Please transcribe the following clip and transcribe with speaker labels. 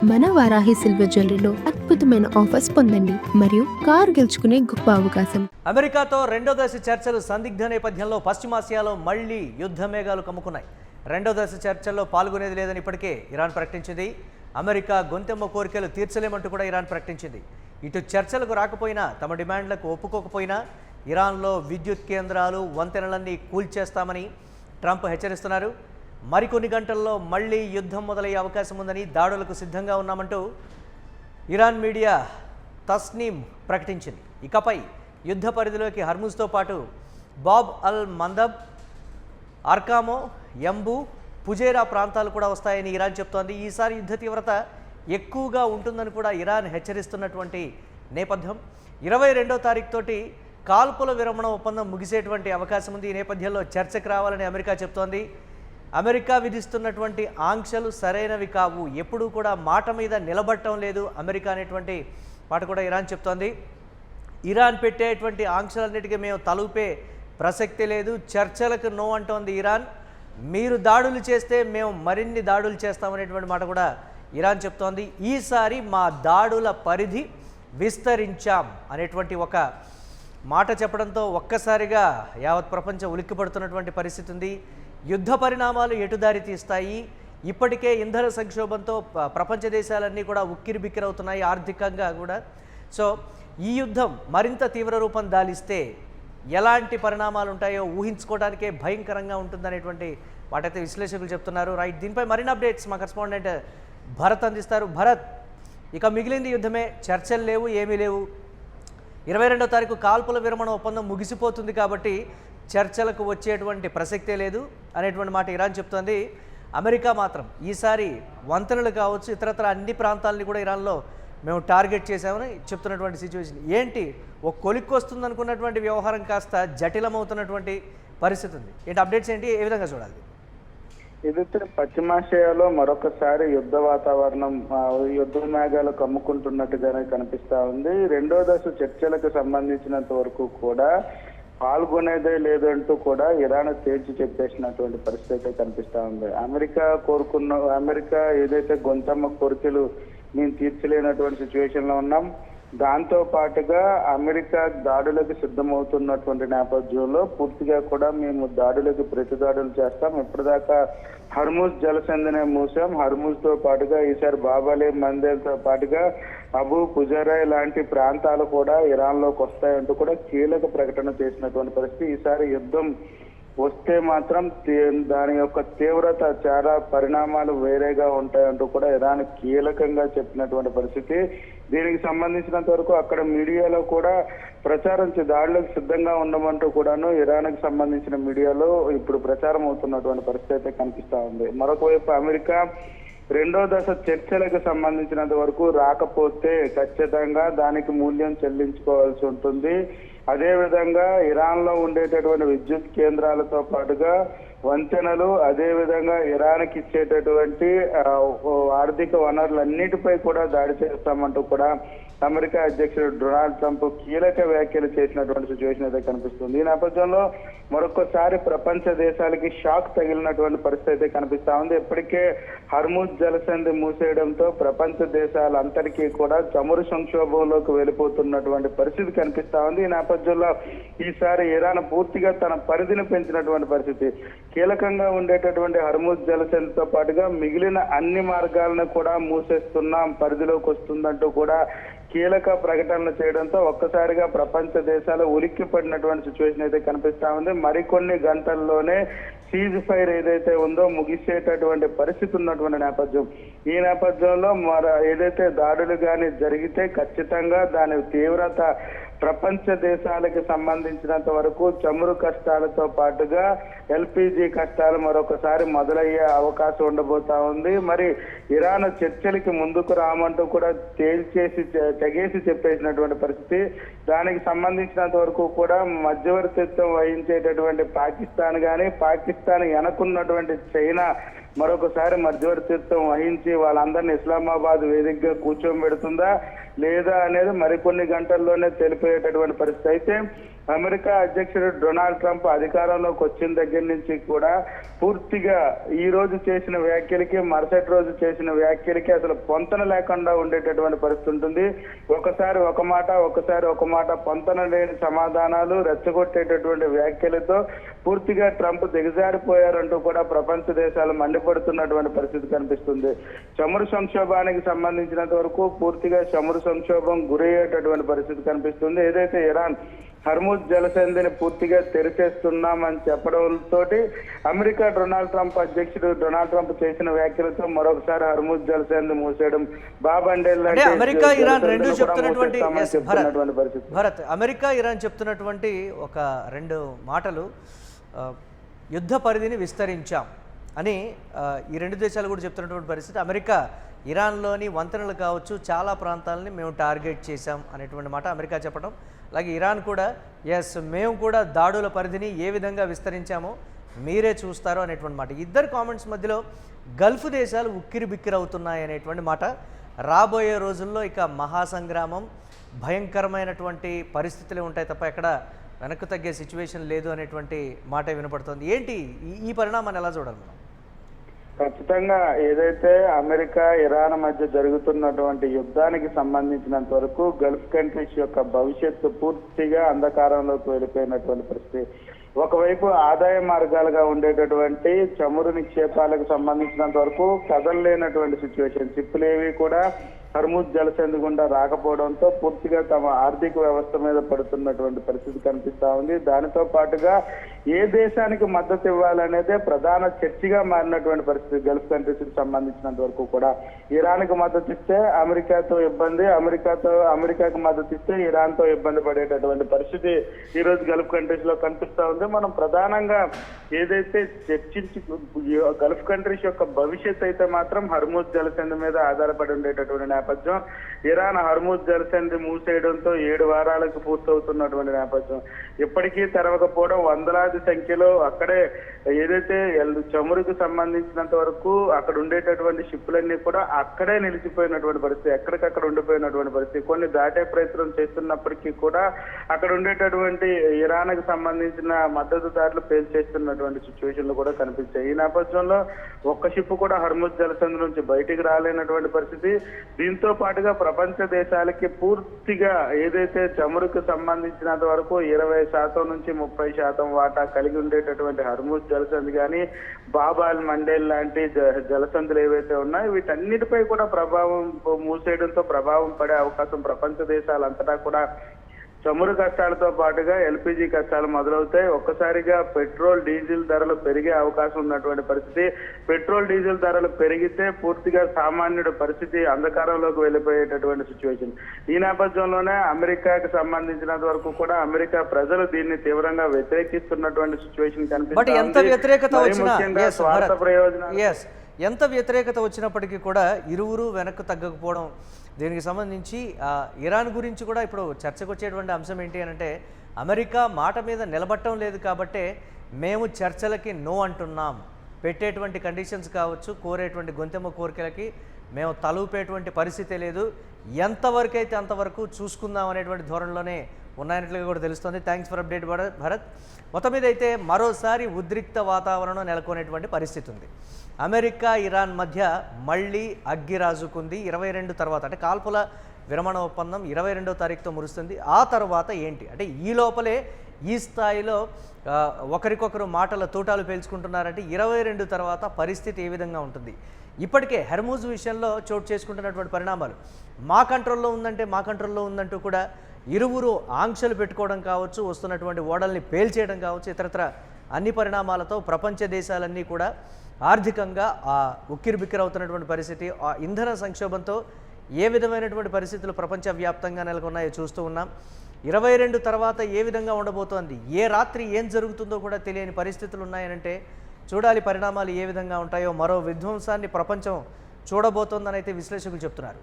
Speaker 1: మన వారాహి సిల్వర్ జ్యువెలరీలో అద్భుతమైన ఆఫర్స్ పొందండి మరియు కారు గెలుచుకునే గొప్ప అవకాశం.
Speaker 2: అమెరికాతో రెండో దశ చర్చలు సందిగ్ధ నేపథ్యంలో పశ్చిమాసియాలో మళ్లీ యుద్ధ మేఘాలు కమ్ముకున్నాయి. రెండో దశ చర్చల్లో పాల్గొనేది లేదని ఇప్పటికే ఇరాన్ ప్రకటించింది. అమెరికా గొంతెమ్మ కోరికలు తీర్చలేమంటూ కూడా ఇరాన్ ప్రకటించింది. ఇటు చర్చలకు రాకపోయినా, తమ డిమాండ్లకు ఒప్పుకోకపోయినా ఇరాన్లో విద్యుత్ కేంద్రాలు, వంతెనలన్నీ కూల్చేస్తామని ట్రంప్ హెచ్చరిస్తున్నారు. మరికొన్ని గంటల్లో మళ్లీ యుద్ధం మొదలయ్యే అవకాశం ఉందని, దాడులకు సిద్ధంగా ఉన్నామంటూ ఇరాన్ మీడియా తస్నీమ్ ప్రకటించింది. ఇకపై యుద్ధ పరిధిలోకి హర్ముజ్తో పాటు బాబ్ అల్ మందబ్, అర్కామో, యంబు, పుజేరా ప్రాంతాలు కూడా వస్తాయని ఇరాన్ చెప్తోంది. ఈసారి యుద్ధ తీవ్రత ఎక్కువగా ఉంటుందని కూడా ఇరాన్ హెచ్చరిస్తున్నటువంటి నేపథ్యం. 22వ తారీఖు తోటి కాల్పుల విరమణ ఒప్పందం ముగిసేటువంటి అవకాశం ఉంది. ఈ నేపథ్యంలో చర్చకు రావాలని అమెరికా చెప్తోంది. అమెరికా విధిస్తున్నటువంటి ఆంక్షలు సరైనవి కావు, ఎప్పుడూ కూడా మాట మీద నిలబడటం లేదు అమెరికా అనేటువంటి మాట కూడా ఇరాన్ చెప్తోంది. ఇరాన్ పెట్టేటువంటి ఆంక్షలన్నిటికీ మేము తలూపే ప్రసక్తి లేదు, చర్చలకు నో అంటోంది ఇరాన్. మీరు దాడులు చేస్తే మేము మరిన్ని దాడులు చేస్తామనేటువంటి మాట కూడా ఇరాన్ చెప్తోంది. ఈసారి మా దాడుల పరిధి విస్తరించాం అనేటువంటి ఒక మాట చెప్పడంతో ఒక్కసారిగా యావత్ ప్రపంచం ఉలిక్కిపడుతున్నటువంటి పరిస్థితి ఉంది. యుద్ధ పరిణామాలు ఎటుదారి తీస్తాయి? ఇప్పటికే ఇంధన సంక్షోభంతో ప్రపంచ దేశాలన్నీ కూడా ఉక్కిరిబిక్కిరవుతున్నాయి ఆర్థికంగా కూడా. సో ఈ యుద్ధం మరింత తీవ్ర రూపం దాలిస్తే ఎలాంటి పరిణామాలు ఉంటాయో ఊహించుకోవడానికే భయంకరంగా ఉంటుందనేటువంటి వాటైతే విశ్లేషకులు చెప్తున్నారు. రైట్, దీనిపై మరిన్ని అప్డేట్స్ మా కరెస్పాండెంట్ భరత్ అందిస్తారు. భరత్, ఇక మిగిలింది యుద్ధమే, చర్చలు లేవు, ఏమీ లేవు. 22వ తారీఖు కాల్పుల విరమణ ఒప్పందం ముగిసిపోతుంది కాబట్టి చర్చలకు వచ్చేటువంటి ప్రసక్తే లేదు అనేటువంటి మాట ఇరాన్ చెప్తోంది. అమెరికా మాత్రం ఈసారి వంతెనలు కావచ్చు, ఇతరత్ర అన్ని ప్రాంతాలని కూడా ఇరాన్లో మేము టార్గెట్ చేసామని చెప్తున్నటువంటి సిచ్యువేషన్ ఏంటి? ఒక కొలిక్కి వస్తుంది అనుకున్నటువంటి వ్యవహారం కాస్త జటిలమవుతున్నటువంటి పరిస్థితి ఉంది. ఏంటి అప్డేట్స్ ఏంటి, ఏ విధంగా చూడాలి?
Speaker 3: ఏదైతే పశ్చిమాసియాలో మరొకసారి యుద్ధ వాతావరణం, యుద్ధ మేఘాలు కమ్ముకుంటున్నట్టుగానే కనిపిస్తా ఉంది. రెండో దశ చర్చలకు సంబంధించినంత వరకు కూడా పాల్గొనేదే లేదంటూ కూడా ఇరాన్ తేల్చి చెప్పేసినటువంటి పరిస్థితి కనిపిస్తా ఉంది. అమెరికా ఏదైతే గొంతమ్మ కోరికలు మేము తీర్చలేనటువంటి సిచ్యువేషన్ లో ఉన్నాం, దాంతో పాటుగా అమెరికా దాడులకు సిద్ధమవుతున్నటువంటి నేపథ్యంలో పూర్తిగా కూడా మేము దాడులకు ప్రతి దాడులు చేస్తాం. ఇప్పటిదాకా హర్ముజ్ జలసంధిని మూసాం, హర్ముజ్ తో పాటుగా ఈసారి బాబాలే మందిర్తో పాటుగా అబు పుజారాయ్ లాంటి ప్రాంతాలు కూడా ఇరాన్ లోకి వస్తాయంటూ కూడా కీలక ప్రకటన చేసినటువంటి పరిస్థితి. ఈసారి యుద్ధం వస్తే మాత్రం దాని యొక్క తీవ్రత, చాలా పరిణామాలు వేరేగా ఉంటాయంటూ కూడా ఇరాన్ కీలకంగా చెప్పినటువంటి పరిస్థితి. దీనికి సంబంధించినంత వరకు అక్కడ మీడియాలో కూడా ప్రచారం దాడులకు సిద్ధంగా ఉండమంటూ కూడాను ఇరాన్కి సంబంధించిన మీడియాలో ఇప్పుడు ప్రచారం అవుతున్నటువంటి పరిస్థితి అయితే కనిపిస్తా ఉంది. మరొక వైపు అమెరికా రెండో దశ చర్చలకు సంబంధించినంత వరకు రాకపోతే ఖచ్చితంగా దానికి మూల్యం చెల్లించుకోవాల్సి ఉంటుంది. అదే విధంగా ఇరాన్ లో ఉండేటటువంటి విద్యుత్ కేంద్రాలతో పాటుగా వంతెనలు, అదే విధంగా ఇరాన్కి ఇచ్చేటటువంటి ఆర్థిక వనరులన్నిటిపై కూడా దాడి చేస్తామంటూ కూడా అమెరికా అధ్యక్షుడు డొనాల్డ్ ట్రంప్ కీలక వ్యాఖ్యలు చేసినటువంటి సిచ్యువేషన్ అయితే కనిపిస్తుంది. ఈ నేపథ్యంలో మరొకసారి ప్రపంచ దేశాలకి షాక్ తగిలినటువంటి పరిస్థితి అయితే కనిపిస్తా ఉంది. ఇప్పటికే హర్ముజ్ జలసంధి మూసేయడంతో ప్రపంచ దేశాలందరికీ కూడా చమురు సంక్షోభంలోకి వెళ్ళిపోతున్నటువంటి పరిస్థితి కనిపిస్తా ఉంది. ఈ నేపథ్యంలో ఈసారి ఇరాన్ పూర్తిగా తన పరిధిని పెంచినటువంటి పరిస్థితి. కీలకంగా ఉండేటటువంటి హర్ముజ్ జలసంధితో పాటుగా మిగిలిన అన్ని మార్గాలను కూడా మూసేస్తున్నాం, పరిధిలోకి వస్తుందంటూ కూడా కీలక ప్రకటనలు చేయడంతో ఒక్కసారిగా ప్రపంచ దేశాలు ఉలిక్కి పడినటువంటి సిచ్యువేషన్ అయితే కనిపిస్తా ఉంది. మరికొన్ని గంటల్లోనే సీజ్ ఫైర్ ఏదైతే ఉందో ముగిసేటటువంటి పరిస్థితి ఉన్నటువంటి నేపథ్యం. ఈ నేపథ్యంలో ఏదైతే దాడులు కానీ జరిగితే ఖచ్చితంగా దాని తీవ్రత ప్రపంచ దేశాలకు సంబంధించినంత వరకు చమురు కష్టాలతో పాటుగా ఎల్పిజి కష్టాలు మరొకసారి మొదలయ్యే అవకాశం ఉండబోతా ఉంది. మరి ఇరాన్ చర్చలకి ముందుకు రామంటూ కూడా తెగేసి చెప్పేసినటువంటి పరిస్థితి. దానికి సంబంధించినంత వరకు కూడా మధ్యవర్తిత్వం వహించేటటువంటి పాకిస్తాన్ కానీ, పాకిస్తాన్ వెనకున్నటువంటి చైనా మరొకసారి మధ్యవర్తిత్వం వహించి వాళ్ళందరినీ ఇస్లామాబాద్ వేదికగా కూర్చోబెడుతుందా లేదా అనేది మరికొన్ని గంటల్లోనే తెలిపేటటువంటి పరిస్థితి. అయితే అమెరికా అధ్యక్షుడు డొనాల్డ్ ట్రంప్ అధికారంలోకి వచ్చిన దగ్గర నుంచి కూడా పూర్తిగా ఈ రోజు చేసిన వ్యాఖ్యలకి మరుసటి రోజు చేసిన వ్యాఖ్యలకి అసలు పొంతన లేకుండా ఉండేటటువంటి పరిస్థితి ఉంటుంది. ఒకసారి ఒక మాట పొంతన లేని సమాధానాలు, రెచ్చగొట్టేటటువంటి వ్యాఖ్యలతో పూర్తిగా ట్రంప్ దిగజారిపోయారంటూ కూడా ప్రపంచ దేశాలు మండిపడుతున్నటువంటి పరిస్థితి కనిపిస్తుంది. చమురు సంక్షోభానికి సంబంధించినంత వరకు పూర్తిగా చమురు సంక్షోభం గురయ్యేటటువంటి పరిస్థితి కనిపిస్తుంది. ఏదైతే ఇరాన్ హర్ముజ్ జలసంధిని పూర్తిగా తెరిచేస్తున్నామని చెప్పడంతో అమెరికా అధ్యక్షుడు డొనాల్డ్ ట్రంప్ చేసిన వ్యాఖ్యలతో మరొకసారి హర్ముజ్ జలసంధి మూసేయడం, బాబండేల్
Speaker 2: అమెరికా ఇరాన్ రెండు చెప్తున్నటువంటి
Speaker 3: పరిస్థితి.
Speaker 2: భరత్, అమెరికా ఇరాన్ చెప్తున్నటువంటి ఒక రెండు మాటలు, యుద్ధ పరిధిని విస్తరించాం అని ఈ రెండు దేశాలు కూడా చెప్తున్నటువంటి పరిస్థితి. అమెరికా ఇరాన్లోని వంతెనలు కావచ్చు, చాలా ప్రాంతాలని మేము టార్గెట్ చేశాం అనేటువంటి మాట అమెరికా చెప్పడం, అలాగే ఇరాన్ కూడా ఎస్ మేము కూడా దాడుల పరిధిని ఏ విధంగా విస్తరించామో మీరే చూస్తారు అనేటువంటి మాట. ఇద్దరు కామెంట్స్ మధ్యలో గల్ఫ్ దేశాలు ఉక్కిరి బిక్కిరి అవుతున్నాయి అనేటువంటి మాట. రాబోయే రోజుల్లో ఇక మహాసంగ్రామం, భయంకరమైనటువంటి పరిస్థితులు ఉంటాయి తప్ప ఎక్కడ వెనక్కు తగ్గే సిచ్యువేషన్ లేదు అనేటువంటి మాట వినపడుతుంది. ఏంటి ఈ పరిణామాన్ని ఎలా చూడాలి మనం?
Speaker 3: ఖచ్చితంగా ఏదైతే అమెరికా ఇరాన్ మధ్య జరుగుతున్నటువంటి యుద్ధానికి సంబంధించినంత వరకు గల్ఫ్ కంట్రీస్ యొక్క భవిష్యత్తు పూర్తిగా అంధకారంలోకి వెళ్ళిపోయినటువంటి పరిస్థితి. ఒకవైపు ఆదాయ మార్గాలుగా ఉండేటటువంటి చమురు నిక్షేపాలకు సంబంధించినంత వరకు కదలలేనటువంటి సిచ్యువేషన్, షిప్పులేవి కూడా హర్ముజ్ జలసంధి గుండా రాకపోవడంతో పూర్తిగా తమ ఆర్థిక వ్యవస్థ మీద పడుతున్నటువంటి పరిస్థితి కనిపిస్తా ఉంది. దానితో పాటుగా ఏ దేశానికి మద్దతు ఇవ్వాలనేదే ప్రధాన చర్చగా మారినటువంటి పరిస్థితి. గల్ఫ్ కంట్రీస్ కి సంబంధించినంత వరకు కూడా ఇరాన్కి మద్దతు ఇస్తే అమెరికాతో ఇబ్బంది, అమెరికాకు మద్దతు ఇస్తే ఇరాన్ తో ఇబ్బంది పడేటటువంటి పరిస్థితి ఈ రోజు గల్ఫ్ కంట్రీస్ లో కనిపిస్తా ఉంది. మనం ప్రధానంగా ఏదైతే చర్చించి గల్ఫ్ కంట్రీస్ యొక్క భవిష్యత్ అయితే మాత్రం హర్ముజ్ జలసంధి మీద ఆధారపడి ఉండేటటువంటి నేపథ్యం. ఇరాన్ హర్ముజ్ జలసంధి మూసేయడంతో 7 వారాలకు పూర్తవుతున్నటువంటి నేపథ్యం. ఇప్పటికీ తెరవకపోవడం, వందలాది సంఖ్యలో అక్కడే ఏదైతే చమురుకు సంబంధించినంత వరకు అక్కడ ఉండేటటువంటి షిప్పులన్నీ కూడా అక్కడే నిలిచిపోయినటువంటి పరిస్థితి, ఎక్కడికక్కడ ఉండిపోయినటువంటి పరిస్థితి. కొన్ని దాటే ప్రయత్నం చేస్తున్నప్పటికీ కూడా అక్కడ ఉండేటటువంటి ఇరాన్కి సంబంధించిన మద్దతుదారులు పేల్చేస్తున్నటువంటి సిచ్యువేషన్లు కూడా కనిపించాయి. ఈ నేపథ్యంలో ఒక్క షిప్ కూడా హర్ముజ్ జలసంధి నుంచి బయటికి రాలేనటువంటి పరిస్థితి. దీంతో పాటుగా ప్రపంచ దేశాలకి పూర్తిగా ఏదైతే చమురుకు సంబంధించినంత వరకు 20% నుంచి 30% వాటా కలిగి ఉండేటటువంటి హర్ముజ్ జలసంధి కానీ, బాబాల్ మండేల్ లాంటి జలసంధులు ఏవైతే ఉన్నాయో వీటన్నిటిపై కూడా మూసేయడంతో ప్రభావం పడే అవకాశం ప్రపంచ దేశాలంతటా కూడా చమురు కష్టాలతో పాటుగా ఎల్పిజి కష్టాలు మొదలవుతాయి. ఒక్కసారిగా పెట్రోల్ డీజిల్ ధరలు పెరిగే అవకాశం ఉన్నటువంటి పరిస్థితి. పెట్రోల్ డీజిల్ ధరలు పెరిగితే పూర్తిగా సామాన్యుడి పరిస్థితి అంధకారంలోకి వెళ్ళిపోయేటటువంటి సిచ్యువేషన్. ఈ నేపథ్యంలోనే అమెరికాకి సంబంధించినంత వరకు కూడా అమెరికా ప్రజలు దీన్ని తీవ్రంగా వ్యతిరేకిస్తున్నటువంటి సిచ్యువేషన్ కనిపిస్తుంది. స్వార్థ ప్రయోజనాలు
Speaker 2: ఎంత వ్యతిరేకత వచ్చినప్పటికీ కూడా ఇరువురు వెనక్కు తగ్గకపోవడం, దీనికి సంబంధించి ఇరాన్ గురించి కూడా ఇప్పుడు చర్చకు వచ్చేటువంటి అంశం ఏంటి అని అంటే, అమెరికా మాట మీద నిలబట్టడం లేదు కాబట్టే మేము చర్చలకి నో అంటున్నాం, పెట్టేటువంటి కండిషన్స్ కావచ్చు, కోరేటువంటి గొంతెమ్మ కోరికలకి మేము తలూపేటువంటి పరిస్థితే లేదు, ఎంతవరకు అయితే అంతవరకు చూసుకుందాం అనేటువంటి ధోరణిలోనే ఉన్నాయన్నట్లుగా కూడా తెలుస్తుంది. Thanks for update Bharat. మొత్తం మీద అయితే మరోసారి ఉద్రిక్త వాతావరణం నెలకొనేటువంటి పరిస్థితి ఉంది. అమెరికా ఇరాన్ మధ్య మళ్ళీ అగ్గి రాజుకుంది. 22 తర్వాత అంటే కాల్పుల విరమణ ఒప్పందం 22వ తారీఖుతో మురుస్తుంది. ఆ తర్వాత ఏంటి అంటే ఈ లోపలే ఈ స్థాయిలో ఒకరికొకరు మాటల తూటాలు పేల్చుకుంటున్నారంటే 22 తర్వాత పరిస్థితి ఏ విధంగా ఉంటుంది? ఇప్పటికే హర్ముజ్ విషయంలో చోటు చేసుకుంటున్నటువంటి పరిణామాలు మా కంట్రోల్లో ఉందంటే మా కంట్రోల్లో ఉందంటూ కూడా ఇరువురు ఆంక్షలు పెట్టుకోవడం కావచ్చు, వస్తున్నటువంటి ఓడల్ని పేల్చేయడం కావచ్చు, ఇతరత్ర అన్ని పరిణామాలతో ప్రపంచ దేశాలన్నీ కూడా ఆర్థికంగా ఉక్కిరిబిక్కిరవుతున్నటువంటి పరిస్థితి. ఆ ఇంధన సంక్షోభంతో ఏ విధమైనటువంటి పరిస్థితులు ప్రపంచవ్యాప్తంగా నెలకొన్నాయో చూస్తూ ఉన్నాం. 22 తర్వాత ఏ విధంగా ఉండబోతోంది, ఏ రాత్రి ఏం జరుగుతుందో కూడా తెలియని పరిస్థితులు ఉన్నాయనంటే చూడాలి పరిణామాలు ఏ విధంగా ఉంటాయో. మరో విధ్వంసాన్ని ప్రపంచం చూడబోతోందని అయితే విశ్లేషకులు చెప్తున్నారు.